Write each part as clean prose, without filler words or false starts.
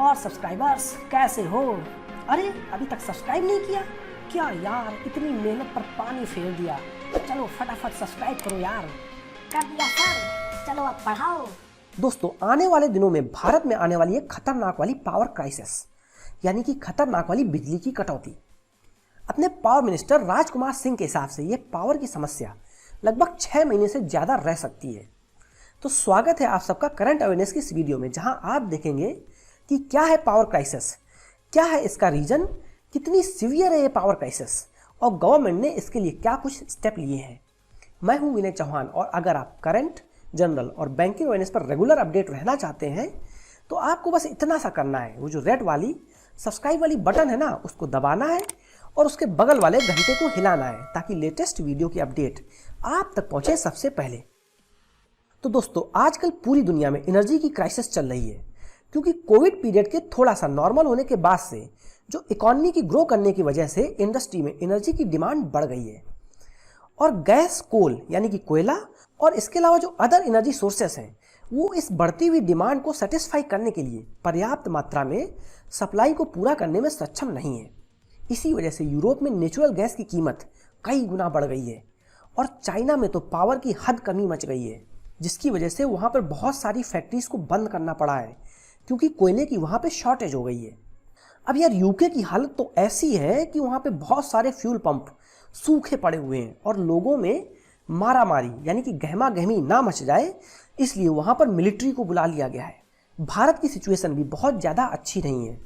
और सब्सक्राइबर्स कैसे हो? अरे अभी तक सब्सक्राइब नहीं किया क्या यार? इतनी मेहनत पर पानी फेर दिया। चलो फटाफट सब्सक्राइब करो यार। कर दिया सर, चलो अब पढ़ाओ। दोस्तों, आने वाले दिनों में भारत में आने वाली एक खतरनाक वाली पावर क्राइसिस, यानी कि खतरनाक वाली बिजली की कटौती। अपने पावर मिनिस्टर राजकुमार सिंह के हिसाब से यह पावर की समस्या लगभग 6 महीने से ज्यादा रह सकती है। तो स्वागत है आप सबका करंट अवेयरनेस की इस वीडियो में, जहां आप देखेंगे कि क्या है पावर क्राइसिस, क्या है इसका रीजन, कितनी सीवियर है ये पावर क्राइसिस और गवर्नमेंट ने इसके लिए क्या कुछ स्टेप लिए हैं। मैं हूं विनय चौहान और अगर आप करंट, जनरल और बैंकिंग अवेयरनेस पर रेगुलर अपडेट रहना चाहते हैं तो आपको बस इतना सा करना है, वो जो रेड वाली सब्सक्राइब वाली बटन है ना, उसको दबाना है और उसके बगल वाले घंटे को हिलाना है ताकि लेटेस्ट वीडियो की अपडेट आप तक पहुंचे सबसे पहले। तो दोस्तों, आजकल पूरी दुनिया में एनर्जी की क्राइसिस चल रही है क्योंकि कोविड पीरियड के थोड़ा सा नॉर्मल होने के बाद से जो इकोनॉमी की ग्रो करने की वजह से इंडस्ट्री में एनर्जी की डिमांड बढ़ गई है और गैस, कोल यानी कि कोयला और इसके अलावा जो अदर एनर्जी सोर्सेस हैं वो इस बढ़ती हुई डिमांड को सेटिस्फाई करने के लिए पर्याप्त मात्रा में सप्लाई को पूरा करने में सक्षम नहीं है। इसी वजह से यूरोप में नेचुरल गैस की कीमत कई गुना बढ़ गई है और चाइना में तो पावर की हद कमी मच गई है, जिसकी वजह से वहाँ पर बहुत सारी फैक्ट्रीज को बंद करना पड़ा है क्योंकि कोयले की वहाँ पे शॉर्टेज हो गई है। अब यार यूके की हालत तो ऐसी है कि वहाँ पे बहुत सारे फ्यूल पंप सूखे पड़े हुए हैं और लोगों में मारामारी यानी कि गहमा गहमी ना मच जाए इसलिए वहाँ पर मिलिट्री को बुला लिया गया है। भारत की सिचुएशन भी बहुत ज़्यादा अच्छी नहीं है।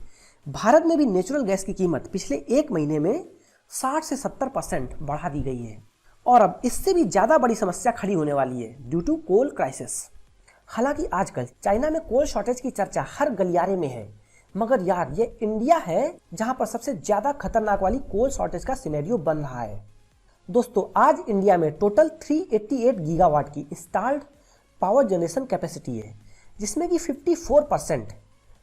भारत में भी नेचुरल गैस की कीमत पिछले 1 महीने में 60 से 70% बढ़ा दी गई है और अब इससे भी ज़्यादा बड़ी समस्या खड़ी होने वाली है ड्यू टू कोल क्राइसिस। हालांकि आजकल चाइना में कोल शॉर्टेज की चर्चा हर गलियारे में है, मगर यार ये इंडिया है जहां पर सबसे ज्यादा खतरनाक वाली कोल शॉर्टेज का सिनेरियो बन रहा है। दोस्तों, आज इंडिया में टोटल 388 गीगावाट की इंस्टॉल्ड पावर जनरेशन कैपेसिटी है, जिसमें कि 54%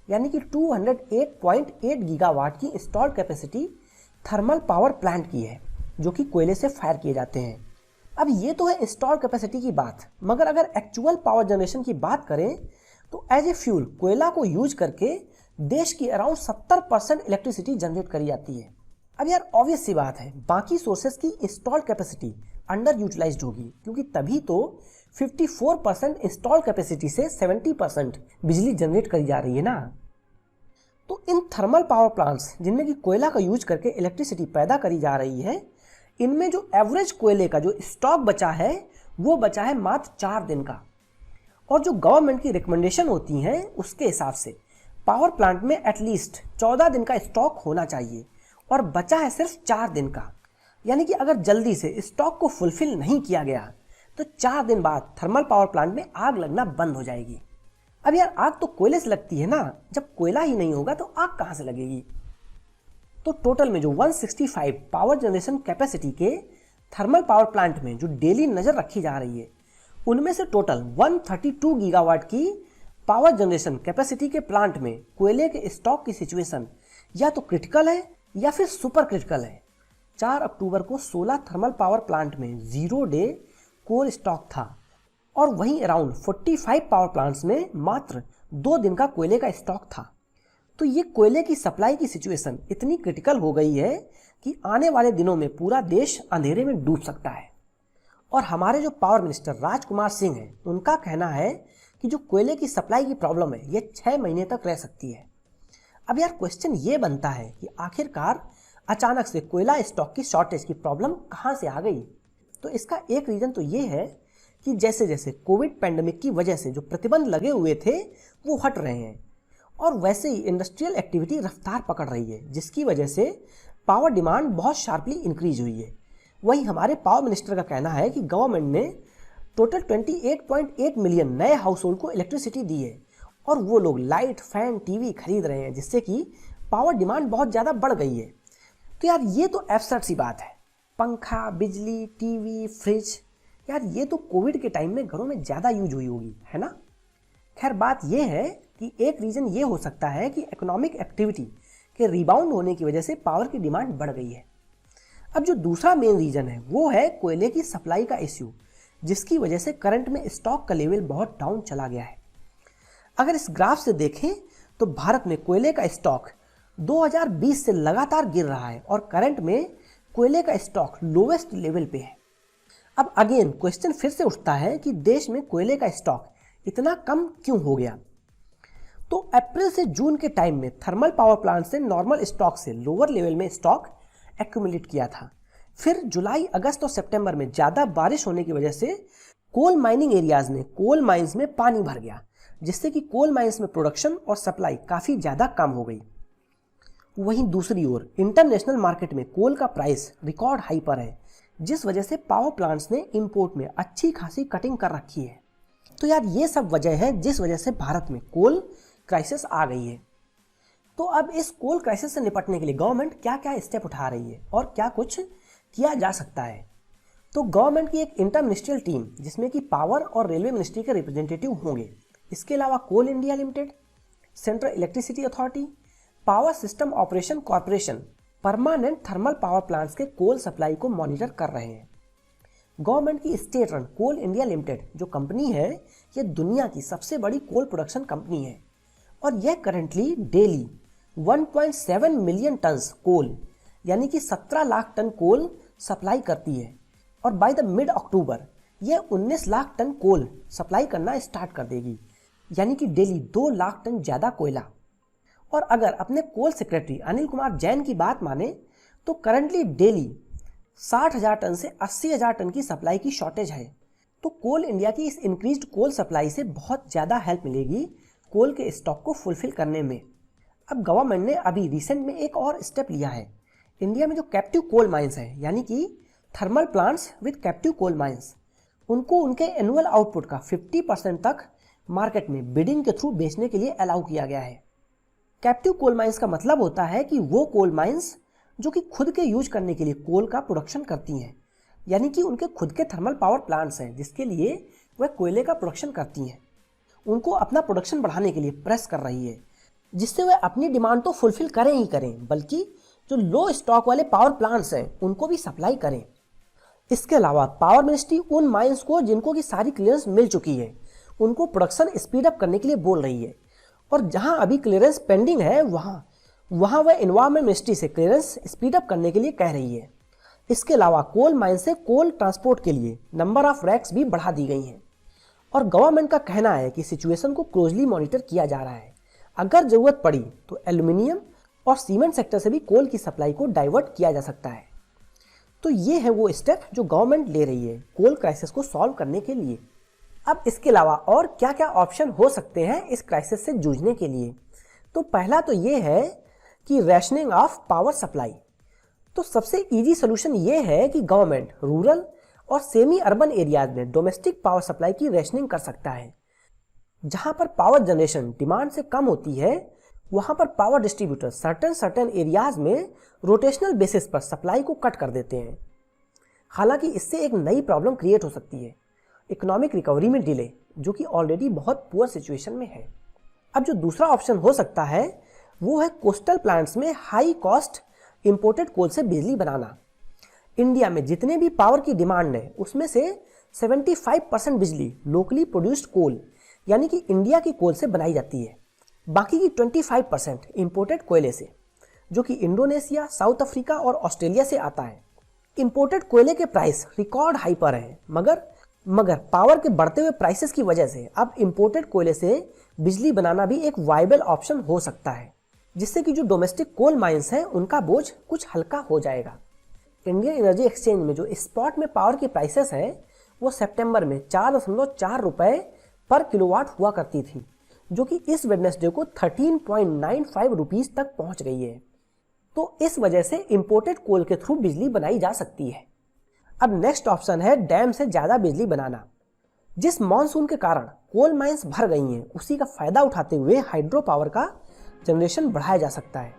यानी कि 208.8 गीगावाट की installed capacity thermal power plant की है जो कि कोयले से फायर किए जाते हैं। अब ये तो है इंस्टॉल कैपेसिटी की बात, मगर अगर एक्चुअल पावर जनरेशन की बात करें तो एज ए फ्यूल कोयला को यूज करके देश की अराउंड 70% इलेक्ट्रिसिटी जनरेट करी जाती है। अब यार ऑब्वियस सी बात है, बाकी सोर्सेज की इंस्टॉल कैपेसिटी अंडर यूटिलाइज्ड होगी क्योंकि तभी तो 54% इंस्टॉल कैपेसिटी से 70% बिजली जनरेट करी जा रही है ना। तो इन थर्मल पावर प्लांट्स जिनमें कि कोयला का यूज करके इलेक्ट्रिसिटी पैदा करी जा रही है, इनमें जो एवरेज कोयले का जो स्टॉक बचा है वो बचा है मात्र 4 दिन का और जो गवर्नमेंट की रिकमेंडेशन होती हैं उसके हिसाब से पावर प्लांट में एटलीस्ट 14 दिन का स्टॉक होना चाहिए और बचा है सिर्फ 4 दिन का। यानी कि अगर जल्दी से स्टॉक को फुलफिल नहीं किया गया तो 4 दिन बाद थर्मल पावर प्लांट में आग लगना बंद हो जाएगी। अब यार आग तो कोयले से लगती है ना, जब कोयला ही नहीं होगा तो आग कहां से लगेगी। तो टोटल में जो 165 पावर जनरेशन कैपेसिटी के थर्मल पावर प्लांट में जो डेली नजर रखी जा रही है उनमें से टोटल 132 गीगावाट की पावर जनरेशन कैपेसिटी के प्लांट में कोयले के स्टॉक की सिचुएशन या तो क्रिटिकल है या फिर सुपर क्रिटिकल है। 4 अक्टूबर को 16 थर्मल पावर प्लांट में 0 डे कोल स्टॉक था और वहीं अराउंड 45 पावर प्लांट्स में मात्र 2 दिन का कोयले का स्टॉक था। तो ये कोयले की सप्लाई की सिचुएशन इतनी क्रिटिकल हो गई है कि आने वाले दिनों में पूरा देश अंधेरे में डूब सकता है। और हमारे जो पावर मिनिस्टर राजकुमार सिंह हैं, उनका कहना है कि जो कोयले की सप्लाई की प्रॉब्लम है ये 6 महीने तक रह सकती है। अब यार क्वेश्चन ये बनता है कि आखिरकार अचानक से कोयला स्टॉक की शॉर्टेज की प्रॉब्लम कहाँ से आ गई। तो इसका एक रीजन तो ये है कि जैसे जैसे कोविड पैंडेमिक की वजह से जो प्रतिबंध लगे हुए थे वो हट रहे हैं और वैसे ही इंडस्ट्रियल एक्टिविटी रफ्तार पकड़ रही है, जिसकी वजह से पावर डिमांड बहुत शार्पली इंक्रीज हुई है। वहीं हमारे पावर मिनिस्टर का कहना है कि गवर्नमेंट ने टोटल 28.8 मिलियन नए हाउस होल्ड को इलेक्ट्रिसिटी दी है और वो लोग लाइट, फैन, टीवी खरीद रहे हैं, जिससे कि पावर डिमांड बहुत ज़्यादा बढ़ गई है। तो यार ये तो एब्सर्ड सी बात है, पंखा, बिजली, टीवी, फ्रिज, यार ये तो कोविड के टाइम में घरों में ज़्यादा यूज हुई होगी, है ना। खैर बात ये है कि एक रीज़न ये हो सकता है कि इकोनॉमिक एक्टिविटी के रिबाउंड होने की वजह से पावर की डिमांड बढ़ गई है। अब जो दूसरा मेन रीज़न है वो है कोयले की सप्लाई का इश्यू, जिसकी वजह से करंट में स्टॉक का लेवल बहुत डाउन चला गया है। अगर इस ग्राफ से देखें तो भारत में कोयले का स्टॉक 2020 से लगातार गिर रहा है और करंट में कोयले का स्टॉक लोवेस्ट लेवल पे है। अब अगेन क्वेश्चन फिर से उठता है कि देश में कोयले का स्टॉक इतना कम क्यों हो गया। तो अप्रैल से जून के टाइम में थर्मल पावर प्लांट से नॉर्मल स्टॉक से लोअर लेवल में स्टॉक एक्यूमुलेट किया था। फिर जुलाई, अगस्त और सितंबर में ज़्यादा बारिश होने की वजह से कोल माइनिंग एरियाज में कोल माइंस में पानी भर गया, जिससे कि कोल माइंस में प्रोडक्शन और सप्लाई काफ़ी ज़्यादा कम हो गई। वहीं दूसरी ओर इंटरनेशनल मार्केट में कोल का प्राइस रिकॉर्ड हाई पर है, जिस वजह से पावर प्लांट्स ने इंपोर्ट में अच्छी खासी कटिंग कर रखी है। तो यार ये सब वजह है जिस वजह से भारत में कोल क्राइसिस आ गई है। तो अब इस कोल क्राइसिस से निपटने के लिए गवर्नमेंट क्या क्या स्टेप उठा रही है और क्या कुछ किया जा सकता है। तो गवर्नमेंट की एक इंटर मिनिस्ट्रियल टीम जिसमें कि पावर और रेलवे मिनिस्ट्री के रिप्रेजेंटेटिव होंगे, इसके अलावा coal India limited, central electricity authority, power system operation corporation permanent thermal power plants के कोल सप्लाई को मॉनिटर कर रहे हैं। गवर्नमेंट की स्टेट रन कोल इंडिया लिमिटेड जो कंपनी है, ये दुनिया की सबसे बड़ी कोल प्रोडक्शन कंपनी है और यह करंटली डेली 1.7 मिलियन टन्स कोल यानी कि 17 लाख टन कोल सप्लाई करती है और बाय द मिड अक्टूबर यह 19 लाख टन कोल सप्लाई करना स्टार्ट कर देगी, यानी कि डेली 2 लाख टन ज़्यादा कोयला। और अगर अपने कोल सेक्रेटरी अनिल कुमार जैन की बात माने तो करंटली डेली 60,000 टन से 80,000 टन की सप्लाई की शॉर्टेज है। तो कोल इंडिया की इस इंक्रीज्ड कोल सप्लाई से बहुत ज़्यादा हेल्प मिलेगी कोल के स्टॉक को फुलफिल करने में। अब गवर्नमेंट ने अभी रिसेंट में एक और स्टेप लिया है। इंडिया में जो कैप्टिव कोल माइंस हैं, यानी कि thermal plants with captive coal mines, उनको उनके एनुअल आउटपुट का 50% तक मार्केट में बिडिंग के थ्रू बेचने के लिए अलाउ किया गया है। कैप्टिव कोल माइंस का मतलब होता है कि वो कोल माइंस जो कि खुद के यूज करने के लिए कोल का प्रोडक्शन करती हैं, यानी कि उनके खुद के थर्मल पावर प्लांट्स हैं जिसके लिए वह कोयले का प्रोडक्शन करती हैं, उनको अपना प्रोडक्शन बढ़ाने के लिए प्रेस कर रही है, जिससे वह अपनी डिमांड तो फुलफिल करें ही करें, बल्कि जो लो स्टॉक वाले पावर प्लांट्स हैं उनको भी सप्लाई करें। इसके अलावा पावर मिनिस्ट्री उन माइंस को जिनको की सारी क्लियरेंस मिल चुकी है उनको प्रोडक्शन स्पीड अप करने के लिए बोल रही है, और जहां अभी क्लियरेंस पेंडिंग है वहां वह एनवायरमेंट मिनिस्ट्री से क्लियरेंस स्पीड अप करने के लिए कह रही है। इसके अलावा कोल माइन से कोल ट्रांसपोर्ट के लिए नंबर ऑफ रैक्स भी बढ़ा दी गई हैं और गवर्नमेंट का कहना है कि सिचुएशन को क्लोजली मॉनिटर किया जा रहा है। अगर जरूरत पड़ी तो एल्यूमिनियम और सीमेंट सेक्टर से भी कोल की सप्लाई को डाइवर्ट किया जा सकता है। तो ये है वो स्टेप जो गवर्नमेंट ले रही है कोल क्राइसिस को सॉल्व करने के लिए। अब इसके अलावा और क्या क्या ऑप्शन हो सकते हैं इस क्राइसिस से जूझने के लिए। तो पहला तो ये है कि रैशनिंग ऑफ पावर सप्लाई। तो सबसे इजी सोल्यूशन ये है कि गवर्नमेंट रूरल और सेमी अर्बन एरियाज में डोमेस्टिक पावर सप्लाई की रैशनिंग कर सकता है। जहां पर पावर जनरेशन डिमांड से कम होती है वहां पर पावर डिस्ट्रीब्यूटर सर्टेन एरियाज में रोटेशनल बेसिस पर सप्लाई को कट कर देते हैं। हालांकि इससे एक नई प्रॉब्लम क्रिएट हो सकती है, इकोनॉमिक रिकवरी में डिले, जो कि ऑलरेडी बहुत पुअर सिचुएशन में है। अब जो दूसरा ऑप्शन हो सकता है वो है कोस्टल प्लांट्स में हाई कॉस्ट इंपोर्टेड कोल से बिजली बनाना। इंडिया में जितने भी पावर की डिमांड है उसमें से 75% बिजली लोकली प्रोड्यूस्ड कोल यानी कि इंडिया की कोल से बनाई जाती है, बाकी की 25% इंपोर्टेड कोयले से, जो कि इंडोनेशिया, साउथ अफ्रीका और ऑस्ट्रेलिया से आता है। इंपोर्टेड कोयले के प्राइस रिकॉर्ड हाई पर हैं, मगर पावर के बढ़ते हुए प्राइसेस की वजह से अब इंपोर्टेड कोयले से बिजली बनाना भी एक वायबल ऑप्शन हो सकता है, जिससे कि जो डोमेस्टिक कोल माइंस हैं उनका बोझ कुछ हल्का हो जाएगा। इंडियन एनर्जी एक्सचेंज में जो स्पॉट में पावर की प्राइसेस हैं वो सितंबर में 4.4 रुपये पर किलोवाट हुआ करती थी, जो कि इस वेडनेसडे को 13.95 रुपीज़ तक पहुंच गई है। तो इस वजह से इंपोर्टेड कोल के थ्रू बिजली बनाई जा सकती है। अब नेक्स्ट ऑप्शन है डैम से ज़्यादा बिजली बनाना। जिस मॉनसून के कारण कोल माइंस भर गई हैं उसी का फायदा उठाते हुए हाइड्रो पावर का जनरेशन बढ़ाया जा सकता है।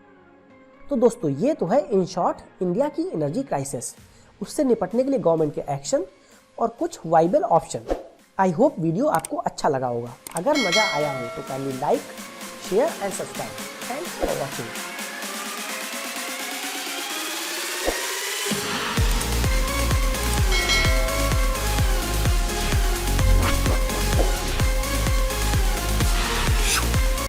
तो दोस्तों ये तो है इन शॉर्ट इंडिया की एनर्जी क्राइसिस, उससे निपटने के लिए गवर्नमेंट के एक्शन और कुछ viable option. I hope video आपको अच्छा लगा होगा। अगर मज़ा आया हो तो kindly like, share and subscribe. Thanks for watching.